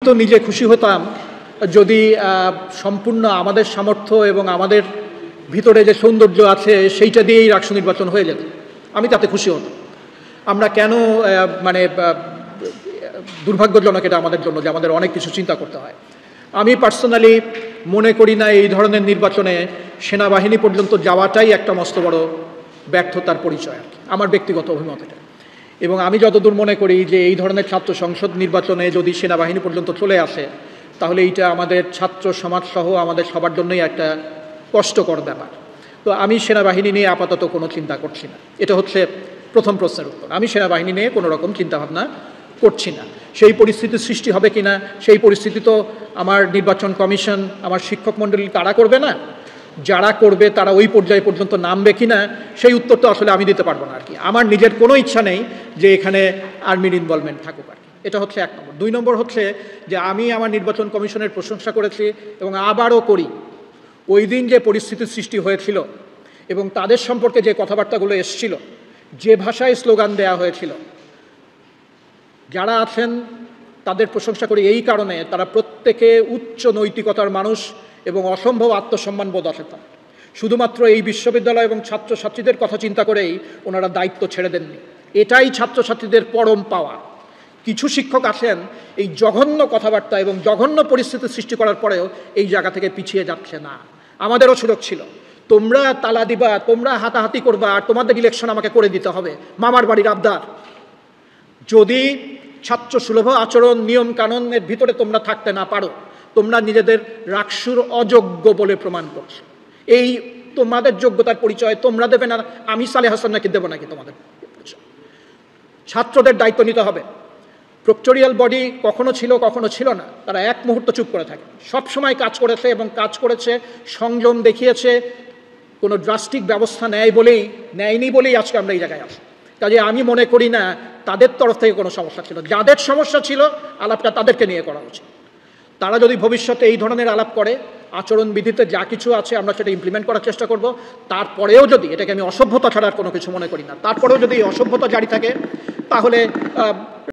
তো নিজে খুশি হতাম যদি সম্পূর্ণ আমাদের সামর্থ্য এবং আমাদের ভিতরে যে সৌন্দর্য আছে সেইটা দিয়েই রাষ্ট্র নির্বাচন হয়ে যেত, আমি তাতে খুশি হতাম। আমরা কেন দুর্ভাগ্যজনক এটা আমাদের জন্য যে আমাদের অনেক কিছু চিন্তা করতে হয়। আমি পার্সোনালি মনে করি না এই ধরনের নির্বাচনে সেনাবাহিনী পর্যন্ত যাওয়াটাই একটা মস্ত বড় ব্যর্থতার পরিচয় আর কি, আমার ব্যক্তিগত অভিমত এটা। এবং আমি যতদূর মনে করি যে এই ধরনের ছাত্র সংসদ নির্বাচনে যদি সেনাবাহিনী পর্যন্ত চলে আসে তাহলে এইটা আমাদের ছাত্র সমাজ সহ আমাদের সবার জন্যই একটা কষ্টকর ব্যাপার। তো আমি সেনাবাহিনী নিয়ে আপাতত কোনো চিন্তা করছি না। এটা হচ্ছে প্রথম প্রশ্নের উত্তর। আমি সেনাবাহিনী নিয়ে কোনো রকম চিন্তাভাবনা করছি না। সেই পরিস্থিতি সৃষ্টি হবে কি না, সেই পরিস্থিতি তো আমার নির্বাচন কমিশন, আমার শিক্ষক মণ্ডলী তারা করবে না। যারা করবে তারা ওই পর্যায়ে পর্যন্ত নামবে কি না সেই উত্তর তো আসলে আমি দিতে পারবো না আর কি। আমার নিজের কোনো ইচ্ছা নেই যে এখানে আর্মির ইনভলভমেন্ট থাকুক আর কি। এটা হচ্ছে এক নম্বর। দুই নম্বর হচ্ছে যে আমি আমার নির্বাচন কমিশনের প্রশংসা করেছি এবং আবারও করি। ওই দিন যে পরিস্থিতির সৃষ্টি হয়েছিল এবং তাদের সম্পর্কে যে কথাবার্তাগুলো এসছিল, যে ভাষায় স্লোগান দেয়া হয়েছিল, যারা আছেন তাদের প্রশংসা করি এই কারণে তারা প্রত্যেকে উচ্চ নৈতিকতার মানুষ এবং অসম্ভব আত্মসম্মানবোধ আছে তার। শুধুমাত্র এই বিশ্ববিদ্যালয় এবং ছাত্রছাত্রীদের কথা চিন্তা করেই ওনারা দায়িত্ব ছেড়ে দেননি। এটাই ছাত্রছাত্রীদের পরম পাওয়া। কিছু শিক্ষক আছেন এই জঘন্য কথাবার্তা এবং জঘন্য পরিস্থিতি সৃষ্টি করার পরেও এই জায়গা থেকে পিছিয়ে যাচ্ছে না। আমাদেরও সুযোগ ছিল, তোমরা তালা দিবা, তোমরা হাতাহাতি করবা, আর তোমাদের ইলেকশন আমাকে করে দিতে হবে, মামার বাড়ির আবদার। যদি ছাত্র সুলভ আচরণ নিয়ম কানুনের ভিতরে তোমরা থাকতে না পারো, তোমরা নিজেদের রাকসুর অযোগ্য বলে প্রমাণ করছো। এই তোমাদের যোগ্যতার পরিচয় তোমরা দেবে না, আমি সালেহ হাসান নাকি দেবো নাকি তোমাদের পরিচয়? ছাত্রদের দায়িত্ব নিতে হবে। প্রক্টোরিয়াল বডি কখনো ছিল কখনো ছিল না, তারা এক মুহূর্ত চুপ করে থাকে, সবসময় কাজ করেছে এবং কাজ করেছে, সংযম দেখিয়েছে, কোনো ড্রাস্টিক ব্যবস্থা নেয়নি বলেই আজকে আমরা এই জায়গায় আসি। কাজে আমি মনে করি না তাদের তরফ থেকে কোনো সমস্যা ছিল। যাদের সমস্যা ছিল আলাপটা তাদেরকে নিয়ে করা উচিত। তারা যদি ভবিষ্যতে এই ধরনের আলাপ করে, আচরণবিধিতে যা কিছু আছে আমরা সেটা ইমপ্লিমেন্ট করার চেষ্টা করব। তারপরেও যদি, এটাকে আমি অসভ্যতা ছাড়া আর কোনো কিছু মনে করি না, তারপরেও যদি এই অসভ্যতা জারি থাকে তাহলে